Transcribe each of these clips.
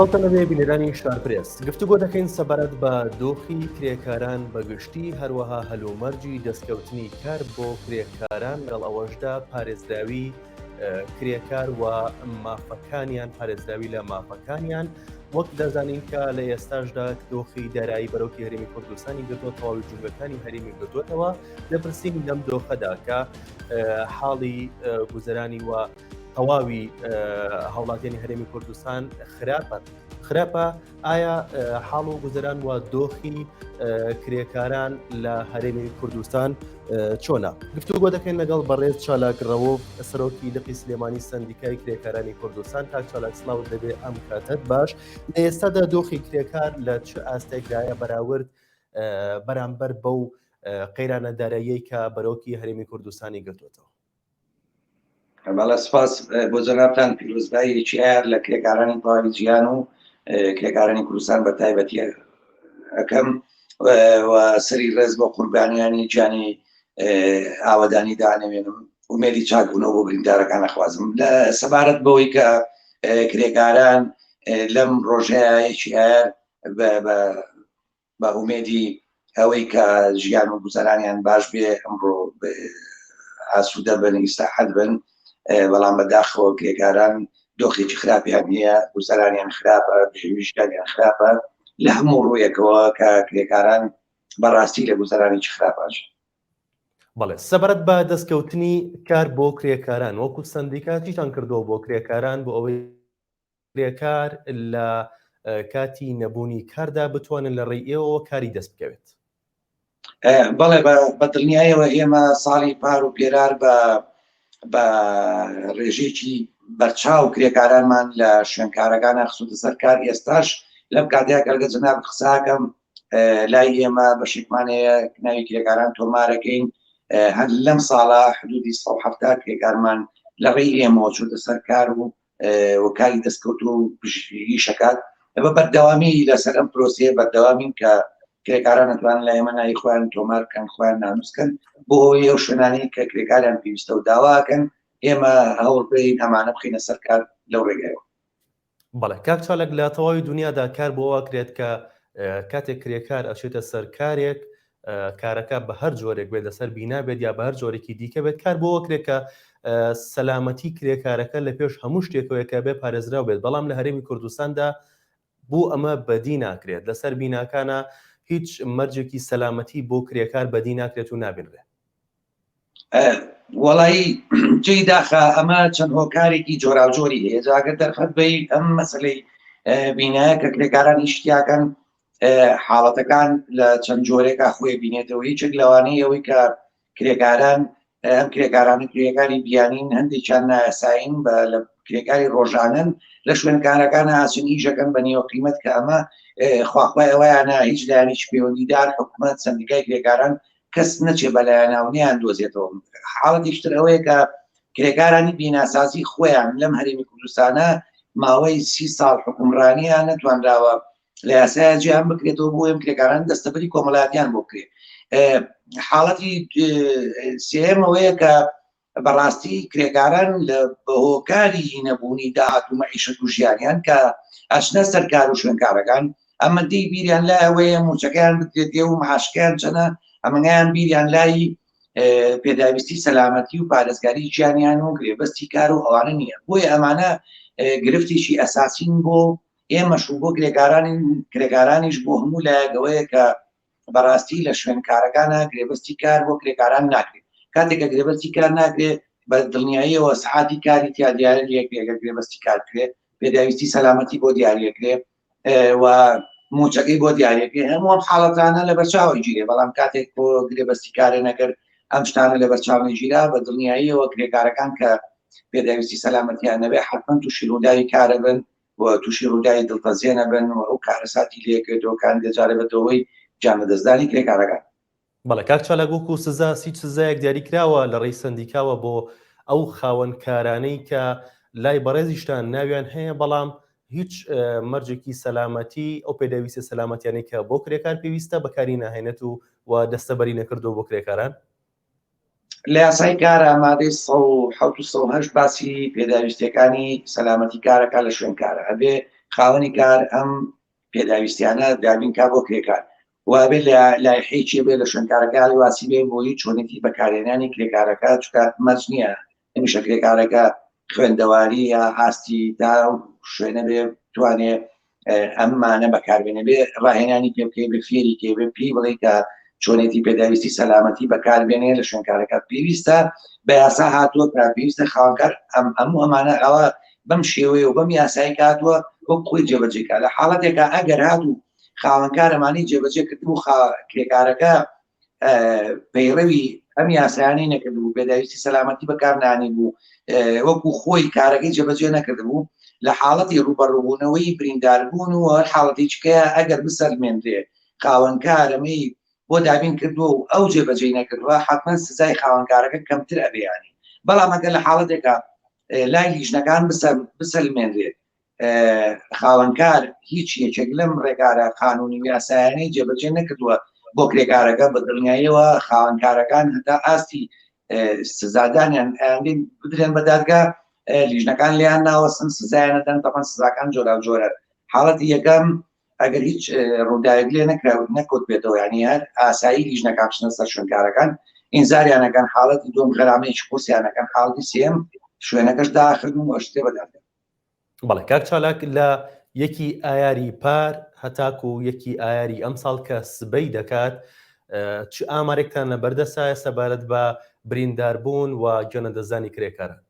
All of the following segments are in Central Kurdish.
خەڵتەنەبێ بینەرانی شارپرێس گفتوگۆ دەکەین سەبارەت بە دۆخی کرێکاران بەگشتی هەروەها هەلومەرجی دەستکەوتنی کار بۆ کرێکاران لەگەڵ ئەوەشدا پارێزراوی کرێکار و مافەکانیان پارێزراوی لە مافەکانیان وەک دەزانین کە لە ئێستاشدا دۆخی دارایی بەرەوکی هەرێمی کوردستانی گرتووە تەواوی جوگەکانی هەرێمی گرتووەتەوە لە پرسینی لەم دۆخەدا کە حاڵی گوزەرانی و تەواوی هاوڵاتیانی هەرێمی کوردستان خراپە ئایا حاڵ و گوزەران و دۆخی کرێکاران لە هەرێمی کوردستان چۆنە؟ گفتوگۆ دەکەین لەگەڵ بەڕێز چالاک ڕەوف سەرۆکی لقی سلێمانی سەندیکای کرێکارانی کوردستان. کاک چالاک سڵاو دەبێ ئەم کاتت باش. لە ئێستادا دۆخی کرێکار لە چ ئاستێکدایە بەراورد بەرامبەر بەو قەیرانە داراییەی کە بەرەوکی هەرێمی کوردستانی گرتوێتەوە؟ بەڵێ سپاس بۆ جەنابتان پیرۆزبایەکی ئایر لە کرێکارانی تەواوی جیهان و کرێکارانی کوردستان بە تایبەتی ئەەکەم و سەری ڕێز بۆ قوربانیانی گیانی ئاوەدانی دانەوێنم ومێدی چاکبوونەوە بۆ بریندارەکان ئەخوازم لە سەبارەت بەوەی کە کرێکاران لەم ڕۆژەیەکی ئایر بە ئومێدی ئەوەی کە ژیان و گوزەرانیان باش بێ ئەمڕۆ ئاسوودە بن ئیستاحەت بن، بەڵام بەداخەوە کرێکاران دۆخێکی خراپیان نییە، گوزەرانیان خراپە، پێویستیان خراپە لە هەموو ڕوویەکەوە کە کرێکاران بەڕاستی لە گوزەرانێکی خراپاش. بەڵێ سەبارەت بە دەستکەوتنی کار بۆ کرێکاران وەکو سەندیکا چیتان کردەوە بۆ کرێکاران بۆ ئەوەی کرێکار لە کاتی نەبوونی کاردا بتوانن لە ڕێی ئێوە کاری دەست بکەوێت؟ بەڵێ بە دڵنیایەوە ئێمە ساڵی پار و پێرار بە ڕێژێکی بەرچاو کرێکارانمان لە شوێنکارەکانە خسووتە سەر کار. ئێستاش لەم کاتەیە کەرگە جەناب قساکەم لای ئێمە بە شێکمانەیە ناوی کرێکاران تۆمارەکەین. هەر لەم ساڵە حدودی 170 کرێکارمان لە ڕێی ئێمەوە چووتە سەر کار و کاری دەستکەوت و پشتگیری شەکات. بە بەردەوامی لەسەر ئەم پرۆسەیە بەردەوامین کە کرێکاران نتوانن لە ئێمە ناوی خۆیان تۆمار بکەن، خۆیان نانووسکەن بۆ ئەوەی ئەو شوێنانەی کە کرێکاریان پێویستە و داواکەن ئێمە هەوڵ بدەین ئەمانە بخینە سەر کار لەو ڕێگایەوە. بەڵێ کاک چالاک لە تەواوی دنیادا کار بۆ وا کرێت کە کاتێک کرێکار ئەچێتە سەر کارێک کارەکە بە هەر جۆرێک بێت، لەسەر بینا بێت یا بە هەر جۆرێکی دیکە بێت، کار بۆ وا کرێت کە سەلامەتی کرێکارەکە لە پێش هەموو شتێکەوەی کە بێ پارێزراو بێت. بەڵام لە هەرێمی کوردستاندا بوو ئەمە بەدی ناکرێت، لەسەر بیناکانە هیچ مەرجێکی سەلامەتی بۆ کرێکار بەدی ناکرێت و نابێنرێت. وەڵایی جێی داخە ئەمە چەند هۆکارێکی جۆراوجۆری هەیە. جاگە دەرخەت بەی ئەم مەسلەی بینایە کە کرێکارانی شتیاکەن حاڵەتەکان لە چەند جۆرێکا خۆی بینێتەوە. هیچێک لەوانەیە ئەوەی کە کرێکاران ئەم کرێکارانی کرێکاری بیانین هەندێکیان نایاساین بە لە کرێکاری ڕۆژانن لە شوێنکارەکانە ئاچن ئیژەکەن بە نێوە قیمەت کە ئەمە خواخوای ئەوەیانە هیچ لایەنێکی پەیوەندیدار حکوومەت سەندیکای کرێکاران کەس نەچێ بەلایەناونیان دۆزێتەوە. حاڵەتیشتر ئەوەیە کە کرێکارانی بیناسازی خۆیان لەم هەرێمی کوردستانە ماوەی 30 ساڵ حکومڕانیان نەتوانراوە لە یاسایە جیان بکرێتەوە بۆ ئەم کرێکاران دەستەبەری کۆمەڵایەتیان بۆ بکرێت. حاڵەتی سێم ئەوەیە کە بەڕاستی کرێکاران لە بەهۆکاری نەبوونی داهات و مەعیشەت و ژیانیان کە ئەچنە سەرکار و شوێنکارەکان ئەمە دەی بیریان لای ئەوەیە موچەکەیان بکرێتێ و معاشکیان چەنە، ئەمەیان بیریان لای پێداویستی سەلامەتی و پارێزگاری گیانیان و گرێبەستی کار و ئەوانە نییە. بۆیە ئەمانە گرفتێکی ئەساسین بۆ ئێمەش و بۆ کرێکارانیش بۆ هەموو لایەکەوەیە کە بەڕاستی لە شوێنکارەکانە گرێبەستی کار بۆ کرێکاران ناکرێت. کاتێکە گرێبەستی کار ناکرێت بە دڵنیاییەوە سعاتی کاری تیا دیارەکە گرێبەستی کار کرێت، پێداویستی سەلامەتی بۆ دیارەکرێت و موچەکەی بۆ دیارەکە هەموو ئەم حاڵەتانە لە بەرچاوی گیرێ. بەڵام کاتێک بۆ گرێبەستی کارێ نەکرد ئەم شتانە لە بەرچاوی ژیرا بە دڵنیاییەوە کرێکارەکان کە پێداویستی سەلامەتیان نەبێ حتمەن تووشی ڕووداوی کارە بن و تووشی ڕووداوی دڵتەزیێنە بن و ئەو کارەساتی لێکردەوە کان دەجارە بەدەوەی جانەدەستدانی کرێکارەکان. بەڵێ کاک چالاک وەکو سزا سیچ سزایەک دیاری کراوە لە ڕێی سەندیکاوە بۆ ئەو خاوەنکارانەی کە لای بەڕێزیشتان ناویان هەیە بەڵام هیچ مەرجێکی سەلامەتی ئەو پێداویستە سەلامەتیانەی کە بۆ کرێکار پێویستە بەکاری ناهێنێت و دەستەبەری نەکردەوە بۆ کرێکاران؟ لە یاسای کار ئامادەی 1970 باسی پێداویستەکانی سەلامەتی کارەکە لە شوێنکارە ئەبێ خاوەنی کار ئەم پێداویستیانە دابینکا بۆ کرێکار وابێت لایحەیەکی بێت لە شوێنکارەکە واسی بێ بۆی چۆنێتی بەکارهێنانی کرێکارەکە چکە مەرج نییە هەمیشە کرێکارەکە خوێندەواری یا ئاستی تا شوێنە بێ توانێت ئەممانە بەکاربێنە بێ ڕاهێنانی پێ بکەی بە فێری کێ بێ پێی بڵێ کە چۆنێتی پێداویستی سەلامەتی بەکاربێنێ لە شوێنکارەکە پێویستە بە یاسا هاتووە پێویستە خاوەنکار هەموو ئەمانە ئەوە بەم شێوەیە و بەم یاسایی هاتووە بۆ خۆی جێبەجێکە لە حاڵەتێکە ئەگەر هاتوو خاوەنکار ئەمانەی جێبەجێ کردبوو کرێکارەکە پەیڕەوی ئەم یاسایانەی نەکردبوو پێداویستی سەلامەتی بەکارنانی بوو وەکو خۆی کارەکەی جێبەجێ نەکردبوو لە حاڵەتی ڕوبەڕووبوونەوەی برینداربوون و حاڵەتی چکەیە ئەگەر بسەلمێنرێ خاوەنکارەمەی بۆ دابین کردووە و ئەو جێبەجێ نەکردووە حتمما سزای خاوەنکارەکە کەمتر ئەبیانی بەڵام ئەگەر لە حاڵەتێکە لای لیژنەکان بسەلمێنرێت خاوەنکار هیچ یەکێک لەم ڕێگارە قانونی یاسایانەی جێبەجێ نەکردووە بۆ کرێکارەکە بە دڵنیاییەوە خاوەنکارەکان هەتا ئاستی سزادانیان بدرێن بە دادگا لیژنەکان لیان ناوەسن سزایانەدەن تەمان سزاکان جۆرا جۆرە حاڵەتی یەکەم ئەگەر هیچ ڕووداوێک لێ نەکەوت بێتەوە یعنی هەر ئاسایی لیژنەکان بچنە سەر شوێنکارەکان ئینزاریانەکان حاڵەتی دوم غەرامەیەکی قورسیانەکان حاڵەتی سێم شوێنەکەش داخردن و ئەشتێ بەدادێن بەڵێ کاک چالاک لە یەکی ئایاری پار هەتاکو و یەکی ئایاری ئەم ساڵ کە سبەی دەکات چ ئامارێکتان لە بەردەسایە سەبارەت بە برینداربوون و گوێنەدەزانی کرێکاران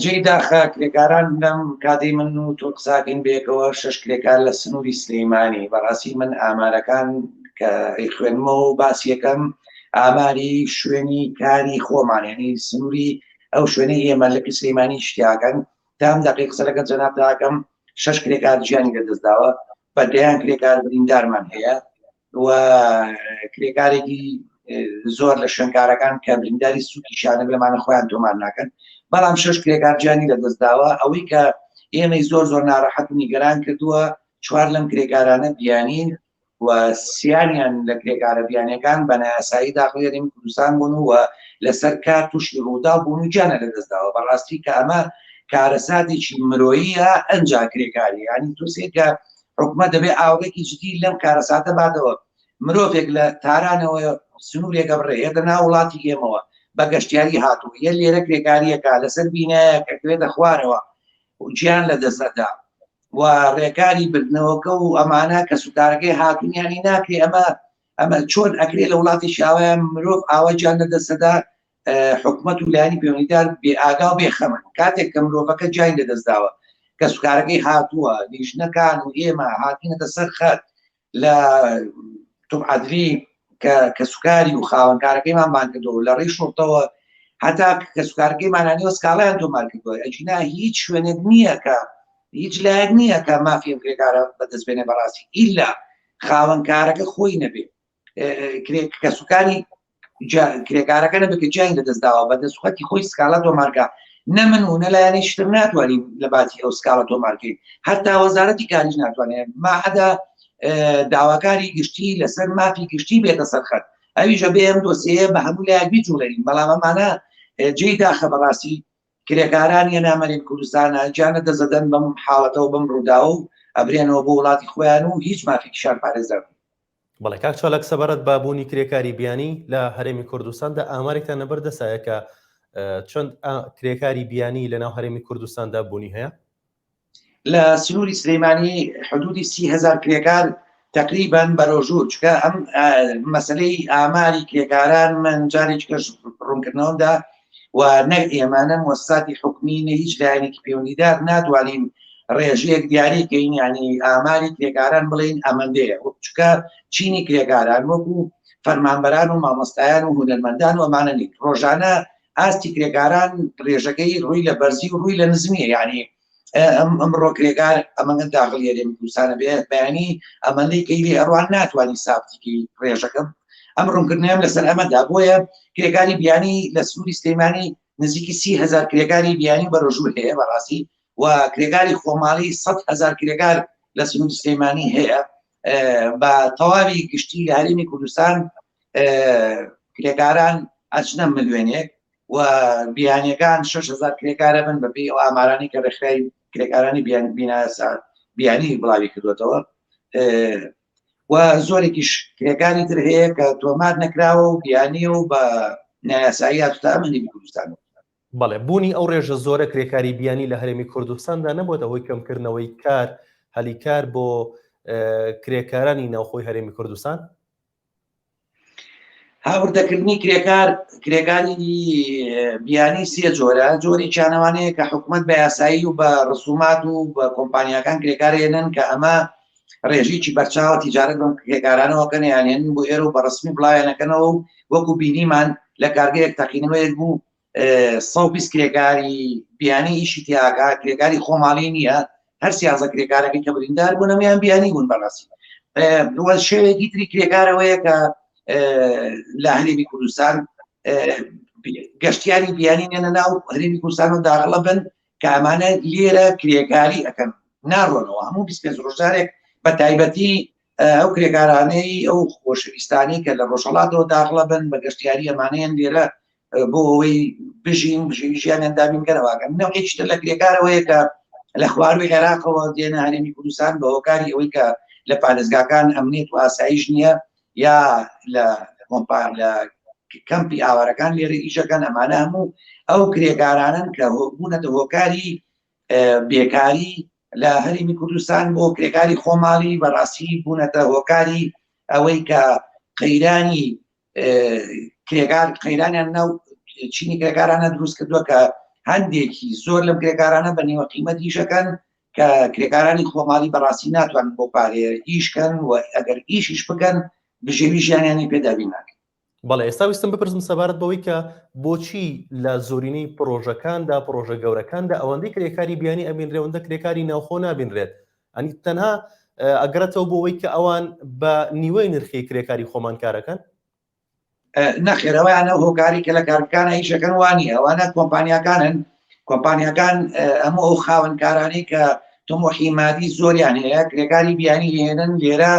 جێی داخە کرێکاران لەم کاتی من و تۆ قساکەین بێکەوە 6 کرێکار لە سنووری سلەیمانی بەڕاستی من ئامارەکان کە خوێنمەوە و باسی یەکەم ئاماری شوێنی کاری خۆمانێنی سنووری ئەو شوێنەی ئێمە لە سلەیمانی شتیاکەن تام دقیق قسە لەگەڵ جەناب داکەم 6 کرێکار گیانی لەدەستداوە بەدەیان کرێکار بریندارمان هەیە و کرێکارێکی زۆر لە شوێنکارەکان کە برینداری سوکیشانە بێمانە خۆیان تۆمان ناکەن بەڵام 6 کرێکار گیانی لەدەستداوە ئەوەی کە ئێمەی زۆر ناڕەحەت و نیگەران کردووە 4 لەم کرێکارانە بیانین و سیانیان لە کرێکارە بیانەکان بە نایاسایی داخلی هەرێمی کوردستان بوون و لەسەر کار تووشی ڕوودا بوون و گیانە لەدەستداوە بەڕاستی کە ئەمە کارەساتێکی مرۆییە ئەنجا کرێکاری ینی تووسێکە حکومەت دەبێت ئاوڕێکی جدی لەم کارەساتە باتەوە مرۆڤێک لە تارانەوە سنوورێکە بڕێ هێدە ناو وڵاتی ئێمەوە بە گەشتیاری هاتوو یە لێرە کرێکاریەکە لەسەر بینایە کەکوێتە خوارەوە و گیان لە دەستەدا و ڕێکاری بردنەوەکە و ئەمانە کە سوکارەکەی هاتوونیانی ناکرێ ئەمە چۆن ئەکرێ لە وڵاتی شاوایان مرۆڤ ئاوە گیان لە دەستەدا حکومەت و لایانی پەیوەندیدار بێ ئاگا و بێخەمن کاتێک کە مرۆڤەکە گیان لە دەستداوە کە سوکارەکەی هاتووە لیژنەکان و ئێمە هاتینەتە سەر خەت لە تومعادلی کە سوکاری و خاوەنکارەکەیمان بان کردەوە لە ڕێی شۆڕتەوە هەتا کە سوکارەکەی مانانیوە سکاڵیان تۆمار کردووە ئەجینا هیچ شوێنێک نییە کە هیچ لایەک نییە کە مافیم کرێکارە بەدەستبێنێ بەڕاستی ئیلا خاوەنکارەکە خۆی نەبێ کە سوکاری کرێکارەکە نەبێت جیان لەدەستداوە بەدەستخەتی خۆی سکاڵە تۆمارکە نە من و نەلایەنی شتر ناتوانین لە باتی ئەو سکاڵە تۆمارکەین هەتا وەزارەتی کاریش ناتوانێت ماعەدا داواکاری گشتی لەسەر مافی گشتی بێتە سەرخەت ئەویژە بێ ئەم دۆسیەیە بە هەموو لایەک بیجوڵێنین بەڵام ئەمانە جێی داخە بەڕاستی کرێکاران یە نامەرین کوردستانە گیانە دەزەدەن بەم حاڵەتەوە بەم ڕووداوە و ئەبرێنەوە بۆ وڵاتی خۆیان و هیچ مافێکیشان پارێزدەر بەڵێ کاک چالاک سەبارەت بابوونی کرێکاری بیانی لە هەرێمی کوردستاندا ئامارێکتان لەبەردەسایە کە چەند کرێکاری بیانی لە ناو هەرێمی کوردستاندا بوونی هەیە لە سنووری سلەیمانی حدودی 30,000 کرێکار تقریبا بەرۆژوور چکە ئەم مەسلەی ئاماری کرێکاران من جارێکی کەش ڕوونکردنەوەدا و نەک ئێمانە مؤسساتی حکومی هیچ لایەنێکی پەیوەندیدار ناتوانین ڕێژەیەک دیاریکەین ینی ئاماری کرێکاران بڵێن ئەمەندەیە چکە چینی کرێکاران وەکو فەرمانبەران و مامۆستایان و هونەرمەندان و ئەمانە نیت ڕۆژانە ئاستی کرێکاران ڕێژەکەی ڕووی لە بەرزی و ڕووی لە نزمیە ینی ئەمڕۆ کرێکار ئەمەگە داخلی هەرێمی کوردستانە بێت بەیانی ئەمەندەی کەیلی ئەڕوان ناتوانانی سابتیکی ڕێژەکەم ئەم ڕوونکردنیان لەسەر ئەمەدا بۆیە کرێکاری بیانی لە سنووری سلەیمانی نزیکی 30,000 کرێکاری بیانی بەرۆژوور هەیە بەڕاستی و کرێکاری خۆماڵی 100,000 کرێکار لە سنووری سلەیمانی هەیە بە تەواوی گشتی لە هەرێمی کوردستان کرێکاران ئەچنە ملیۆنێک و بیانیەکان 6,000 کرێکارە بن بەبێ ئەو ئامارانی کە ڕێکخراوی کرێکارانی بیانی بڵاوی کردوێتەوە و زۆرێکیش کرێکاری تر هەیە کە تۆمار نەکراوە و بیانی و بە نایاسایی هاتوتە ئەمەنی کوردستان. بەڵێ بوونی ئەو ڕێژە زۆرە کرێکاری بیانی لە هەرێمی کوردستاندا نەبووە هۆی کەمکردنەوەی کار هەلیکار بۆ کرێکارانی ناوخۆی هەرێمی کوردستان؟ هاوردەکردنی کرێکاری بیانی سێ جۆرە. جۆری چانەوانەیە کە حکوومەت بە یاسایی و بە ڕسومات و بە کۆمپانیەکان کرێکارێنن کە ئەمە ڕێژێکی بەرچاوە تیجارەت بەم کرێکارانەوەکەن یانێن بۆ ئێرە و بە ڕسمی بڵاوێنەکەنەوە و وەکو بینیمان لە کارگەیەک تەقینەوەیەک بوو 120 کرێکاری بیانی ئیشی تیاکە کرێکاری خۆماڵی نییە هەر سیازە کرێکارەکەی کە بریندار بوون ئەمیان بیانی بوون بەڕاستی. شێوێکی تری کرێکارەوەیە کە لە هەرێمی کوردستان گەشتیاری بیانی نێنە ناو هەرێمی کوردستان و داخڵە بن کە ئەمانە لێرە کرێکاری ئەەکەن ناڕۆنەوە هەموو 25 ڕۆژارێک بە تایبەتی ئەو کرێکارانەی ئەو خۆشەویستانی کە لە ڕۆژهەڵاتەوە داخڵە بن بە گەشتیاری ئەمانەیان لێرە بۆ ئەوەی بژین ژیانیان دابینگەرەوەکەن. نەوەیەکیتر لە کرێکارەوەیە کە لە خواروی عێراقەوە دێنە هەرێمی کوردستان بە هۆکاری ئەوەی کە لە پارێزگاکان ئەمنیەت و ئاسایش نییە یا لە کەمپی ئاوارەکان لێرە ئیشەکەن. ئەمانە هەموو ئەو کرێکارانن کە بوونەتە هۆکاری بێکاری لە هەرێمی کوردستان بۆ کرێکاری خۆماڵی بەڕاستی بوونەتە هۆکاری ئەوەی کە قەیرانی قەیرانیان ناو چینی کرێکارانە دروست کردووە کە هەندێکی زۆر لەم کرێکارانە بە نێوە قیمەت ئیشەکەن کە کرێکارانی خۆماڵی بەڕاستی ناتوان بۆ پارێ ئیشکەن و ئەگەر ئیشیش بکەن بژێوی ژیانیانی پێدابی ناکەن. بەڵێ ئێستا ویستم بپرسم سەبارەت بەوەی کە بۆچی لە زۆرینەی پرۆژەکاندا پرۆژە گەورەکاندا ئەوەندەی کرێکاری بیانی ئەبینرێوەندە کرێکاری ناوخۆ نابینرێت ئەنی تەنها ئەگەرێتەوە بۆەوەی کە ئەوان بە نیوەی نرخی کرێکاری خۆمان کارەکەن؟ نەخێرەوەیانە هۆکاری کە لە کارەکانە هیچەکەن وانی ئەوانە کۆمپانیەکانن کۆمپانیەکان ئەمە ئەو خاوەنکارانی کە تۆمۆحی مادی زۆریان هەیە کرێکاری بیانی هێنن لێرە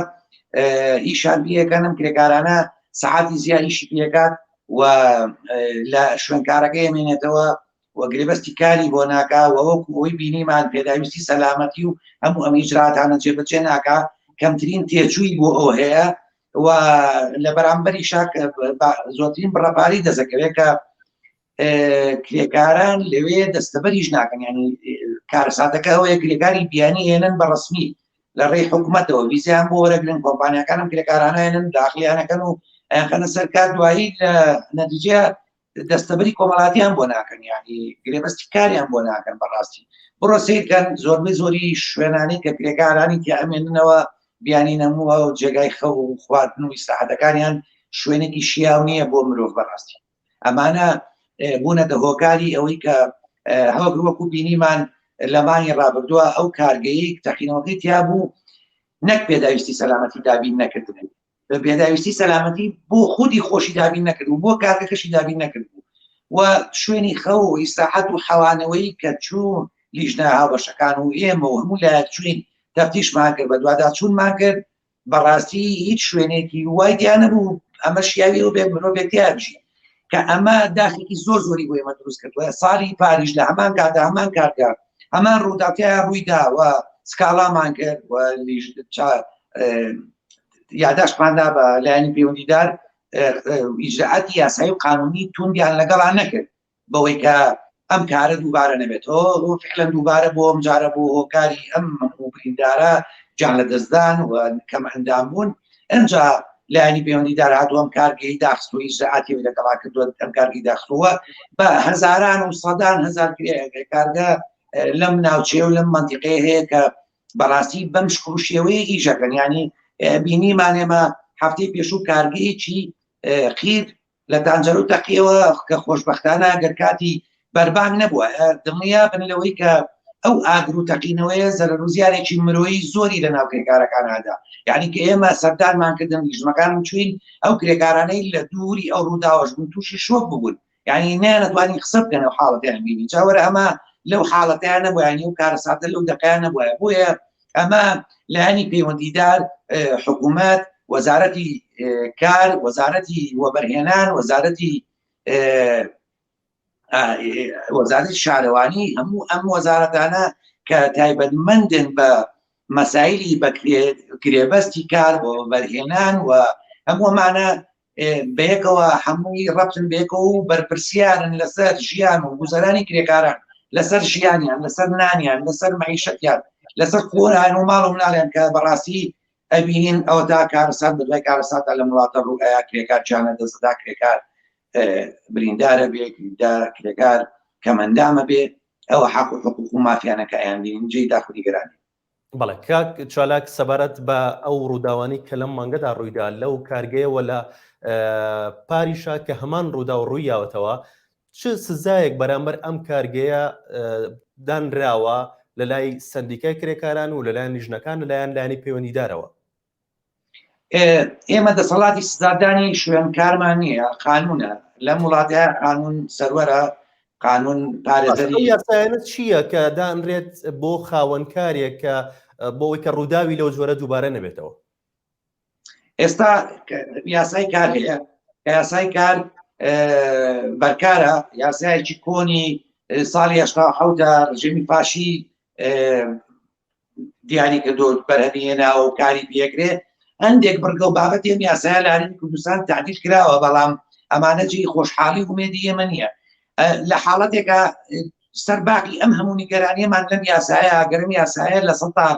ئیشان بیەکەنم کرێکارانە سەعاتی زیادیشی پێکات و لە شوێنکارەکە ئەمێنێتەوە و گرێبەستی کاری بۆ ناکا و وەکو ئەوەی بینیمان پێداویستی سەلامەتی و هەموو ئەم ئیجراتانە جێبەجێ ناکا کەمترین تێچووی بۆ ئەو هەیە و لە بەرامبەری شاک زۆرترین بڕەپاری دەزەکەوێت کە کرێکاران لەوێ دەستەبەریش ناکەن ینی کارەساتەکە ئەوەیە کرێکاری بیانی هێنن بە ڕسمی لە ڕێی حکوومەتەوە ویزیان بۆ وەرەگرن کۆمپانیەکانم کرێکارانە هێنن داخلیانەکەن و ئەخەنە سەرکار دوایی لە نەتیجە دەستەبەری کۆمەڵاتیان بۆ ناکەن ینی گرێبەستی کاریان بۆ ناکەن بەڕاستی بڕۆسێکەن زۆربەی زۆری شوێنانی کە کرێکارانی تیا ئەمێننەوە بیانی نەمووە و جێگای خەو و خواردن و ئیستراحەتەکانیان شوێنێکی شیاو نییە بۆ مرۆڤ بەڕاستی. ئەمانە بوونەتە هۆکاری ئەوەی کە هەوەکو بینیمان لە مانگی ڕابردووە ئەو کارگەیەک تەقینەوەکەی تیا بوو نەک پێداویستی سەلامەتی دابین نەکردن بە پێداویستی سەلامەتی بۆ خودی خۆشی دابین نەکرد و بۆ کارگەکەشی دابین نەکرد بوو و شوێنی خەو و ئیستراحەت و حەوانەوەی کە چوون لیژنە هاوبەشەکان و ئێمە و هەموو لایەک چوین تەفتیشمان کرد بە دوادا چوونمان کرد بەڕاستی هیچ شوێنێکی وای دیان نەبوو ئەمە شیاوی و مرۆڤێتیا بژین کە ئەمە داخێکی زۆر زۆری بۆ ئێمە دروست کردووە. ساڵی پاریژ لە هەمان کاتا هەمان کارگار هەمان ڕووداوتیان ڕوویدا و سکاڵامان کرد و یاداشتماندا بە لایەنی پەیوەندیدار ئیجراعاتی یاسایی و قانونی توندیان لەگەڵان نەکرد بەوەی کە ئەم کارە دووبارە نەبێتەوە فعلەن دووبارە بۆ ئەم جارە بۆ هۆکاری ئەم بریندارە جان لە دەستدان و کەم ئەندام بوون ئەمجا لایەنی پەیوەندیدار هاتووە ئەم کارگەی داخست و ئیجراعاتی لەگەڵا کردووە ئەم کارگەی داخستووە بە هەزاران و سەدان هەزار کارگە لەم ناوچێ و لەم مەنتیقەیە هەیە کە بەڕاستی بەم شکوشیەوەی ئیشەکەن ینی بینیمان ئێمە هەفتەی پێشوو کارگەیەکی قیر لە تانجەر و تەقیەوە کە خۆشبەختانە گەر کاتی بەربان نەبووە دڵنیا بن لەوەی کە ئەو ئاگر و تەقینەوەیە زەرەر و زیانێکی مرۆیی زۆری لە ناو کرێکارەکانەدا یعنی کە ئێمە سەردانمان کردن لیژنەکانم چوین ئەو کرێکارانەی لە دووری ئەو ڕووداوەش بوون تووشی شۆک ببوون یعنی نەتوانین قسە بکەن ئەو حاڵەتیان بینی چاوەرە ئەمە لەو حاڵەتیان نەبووە ینی و کارەساتە لەو دەقیان نەبووە بۆیە ئەمە لایەنی پەیوەندیدار حکوومەت وەزارەتی کار وەزارەتی وەبەرهێنان وەزارەتی شارەوانی هەموو ئەم وەزارەتانە کە تایبەتمەندن بە مەسایلی بە کرێبەستی کار بۆ بەرهێنان و هەموومانە بەیەکەوە هەمووی ڕەبتن بێکەوە و بەرپرسیارن لەسەر ژیان و گوزەرانی کرێکاران لەسەر ژیانیان لەسەر نانیان لەسەر مەعیشەتیان لەسەر خۆران و ماڵ و مناڵیان کە بەڕاستی ئەبینین ئەوە تا کارەسات بەدوای کارەساتە لە وڵاتە ڕووئەیە کرێکار جیانە دەستدا کرێکار بریندارە بێ کرێکار کەمەندامە بێ ئەوە حەق و حقوق و مافیانەکەیان بینین جێی داخودی گەرانی. بەڵێ کاک چالاک سەبارەت بە ئەو ڕووداوانی کە لەم مانگەدا ڕوویدا لەو کارگەیەوە لە پاریشا کە هەمان ڕوودا و ڕوویاوەتەوە چ سزایەک بەرامبەر ئەم کارگەیە دانراوە لە لای سندیکای کرێکاران و لەلایەن لیژنەکان لەلایەن لایەنی پەیوەندیدارەوە؟ ئێمە دەسەڵاتی سزادانی شوێنکارمان نییە، قانونە لەم وڵاتەیە قانون سەروەرە، قانون پارێزەری یاسایانە چییە کە دانرێت بۆ خاوەنکارێک کە بۆەوەی کە ڕووداوی لەو جۆرە دووبارە نەبێتەوە؟ ئێستا یاسای کار هەیە، یاسای کار بەرکارە، یاسایەکی کۆنی ساڵی 1970 ڕژێمی پاشی دیاری کردو بەرهەمهێناوە و کاری پێکرێ. هەندێک بڕگە و بابەتێم یاسایە لە هەرێمی کوردستان تعدیل کراوە، بەڵام ئەمانە جێی خۆشحاڵی ومێدی ئێمە نییە. لە حاڵەتێکە سەرباقی ئەم هەموو نیگەرانیەمان لەم یاسایە گەرم یاسایە لە سەدا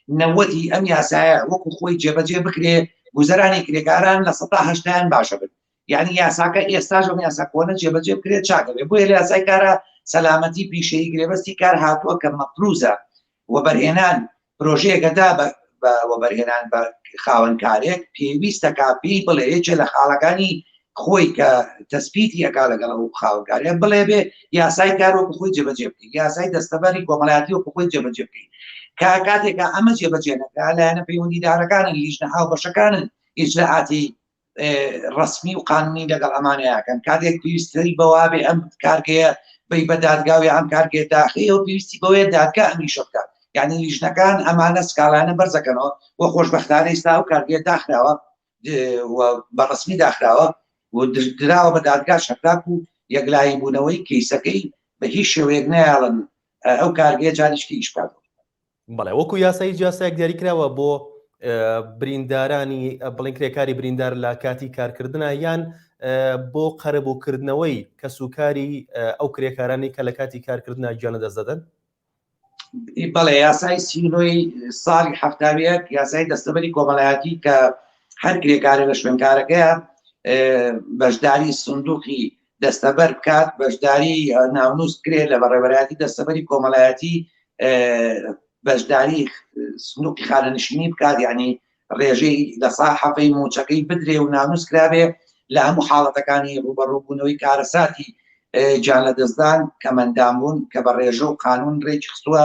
90 ئەم یاسایە وەکو خۆی جێبەجێ بکرێ گوزەرانی کرێکاران لە 1970 باشە بن. یعنی یاساکە ئێستاژ ئەم یاسا کۆنە جێبەجێ بکرێت چاکە بێ. بۆیە لە یاسای کارە سەلامەتی پیشەیی گرێبەستی کار هاتووە کە مەفروزە و بەرهێنان پرۆژەیەکەدا بە بەرهێنان بە خاوەنکارێک پێویستە کاپی بڵێ یەکێ لە خاڵەکانی خۆی کە تەسبیتی ئەکا لەگەڵ ئەو خاوەنکارێک بڵێ بێ یاسای کار وەکو خۆی جێبەجێ بکەیت، یاسای دەستەبەری کۆمەڵایەتی وەکو خۆی جێبەجێ بکەیت. کاتێکە ئەمە جێبەجێ نەکرا لایەنە پەیوەندیدارەکانن لیژنە هاوبەشەکانن ئیجراعاتی ڕسمی و قانونی لەگەڵ ئەمانەیەکەن. کاتێک پێویستی بەوا بێ ئەم کارگەیە بەی بە دادگاوی ئەم کارگێ داخی و پێویستی بەوەیە دادگا ئەمیشە بکات. یعنی لیژنەکان ئەمانە سکاڵانە بەرزەکەنەوە و خۆشبەختانە ئێستا و کارگێ داخراوە بە ڕسمی داخراوە و دراوە بە دادگا شەکراک و یەکلایی بوونەوەی کەیسەکەی بە هیچ شێوەیەک نەیاڵن ئەو کارگێ جاریشکی ئیشکات. بەڵێ وەکو یاسایی جاسایەک دیاری کراوە بۆ بریندارانی بڵین کرێکاری بریندار لە کاتی کارکردنە یان بۆ قەرەبووکردنەوەی کەسوکاری ئەو کرێکارانی کە لە کاتی کارکردنە گیانە دەست دەدەن؟ بەڵێ یاسای سینۆی ساڵی هەفتاویەک یاسای دەستەبەری کۆمەڵایەتی کە هەر کرێکارە لە شوێنکارەکەیە بەشداری سندوقی دەستەبەر بکات، بەشداری ناونووس کرێت لە بەڕێوەبەرایەتی دەستەبەری کۆمەڵایەتی بەشداری سندوقی خانەنشینی بکات، یعنی ڕێژەی لە ساحەفەی موچەکەی بدرێ و ناونووس کرابێ لە هەموو حاڵەتەکانی ڕوبەڕووبوونەوەی کارەساتی جان لە دەستدان کە مەندامبوون کە بە ڕێژە و قانون ڕێکی خستووە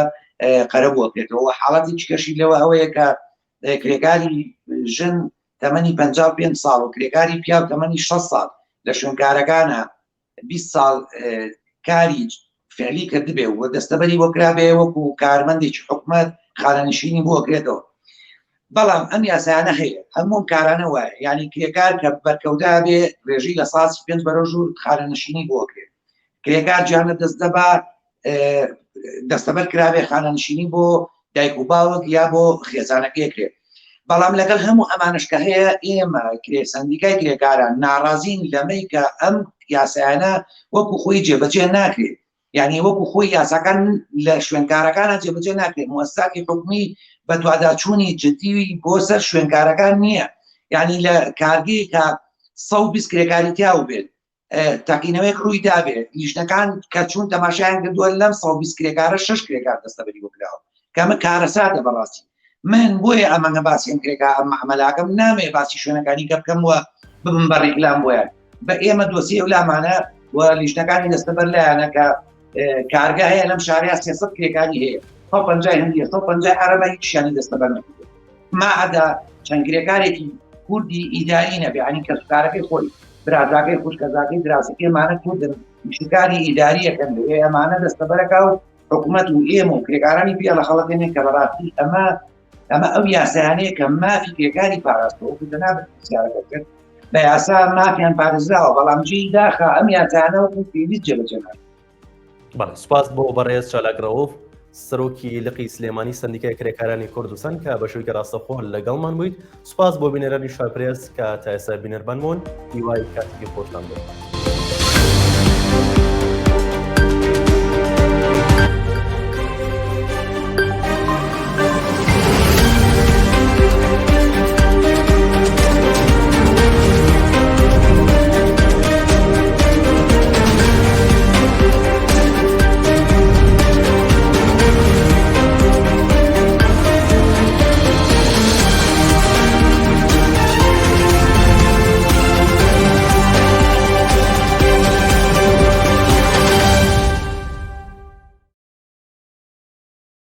قەرەبووە بێتەوە. حاڵەتی چکەشی لەوە ئەوەیە کە کرێکاری ژن تەمەنی 55 ساڵ و کرێکاری پیاو تەمەنی 6 ساڵ لە شوێنکارەکانە 20 ساڵ کاری فعلی کردبێ و دەستەبەری بۆ کرابێ وەکو کارمەندێکی حکومەت خانەنشینی بۆ کرێتەوە. بەڵام ئەم یاسایانە هەیە هەموو کارانە وایە، یعنی کرێکار کە بەرکەوتا بێ ڕێژەی لە ساڵ 5 بەرەژوور خانەنشینی بۆ کرێت، کرێکار گیانە دەستدەبا دەستەبەر کرابێ خانەنشینی بۆ دایک و باوک یا بۆ خێزانەکەی کرێت. بەڵام لەگەڵ هەموو ئەمانشکە هەیە ئێمە سەندیکای کرێکاران ناڕازین لەمەی کە ئەم یاسایانە وەکو خۆی جێبەجێ ناکرێت، یعنی وەکو خۆی یاساکان لە شوێنکارەکانە جێبەجێ ناکرێت. موەسساتی حکومی بە دواداچوونی جدی بۆ سەر شوێنکارەکان نییە، یعنی لە کارگەی کە 120 کرێکاری تیاو بێت تاقینەوەیەک ڕووی دابێت لیژنەکان کە چوون تەماشایان کردووە لەم 120 کرێکارە 6 کرێکار دەستەبەری بۆ کراوە کەمە کارەساتە بەڕاستی. من بۆیە ئەمەگە باسیێن کرێکار ئەمەلاکەم نامێ باسی شوێنەکانی کە بکەم وە ببم بە ڕێکلام بۆیان بە ئێمە دۆسیە و لامانە و لیژنەکانی دەستەبەر لایەنە کە کارگە هەیە لەم شارەیە 300 کرێکاری هەیە 150 هەندیە 150 عەرەبە هیچیانی دەستەبەر نەکردێت ماعەدا چەند کرێکارێکی کوردی ئیداری نەبێ، ینی کەسوکارەکەی خۆی براداکەی خوشکەزاکەی دراسەکەی ئەمانە کوردن شکاری ئیداریەکەن لێ ئەمانە دەستەبەرەکە و حکوومەت و ئێمە و کرێکارانی پێ لە خەڵەتێنێ کە بەڕاستی ئەمە ئەو یاسایانەیە کە مافی کرێکاری پاراستەوە دەنابێت پرسیارەکە کرد بە یاسا مافیان پارێزراوە، بەڵام جێی داخە ئەم یاسایانە وەکو پێویست جێبەجێ ناکرێت. بەڵێ سوپاس بۆ بەڕێز چالاک ڕەوف سەرۆکی لقی سلێمانی سندیکای کرێکارانی کوردستان کە بە شووی ڕاستەخۆ لەگەڵمان بوویت. سوپاس بۆ بینەرانی شارپرێس کە تا ئێستا بینەربانمون هیوای کاتێکی خۆشتان بێت.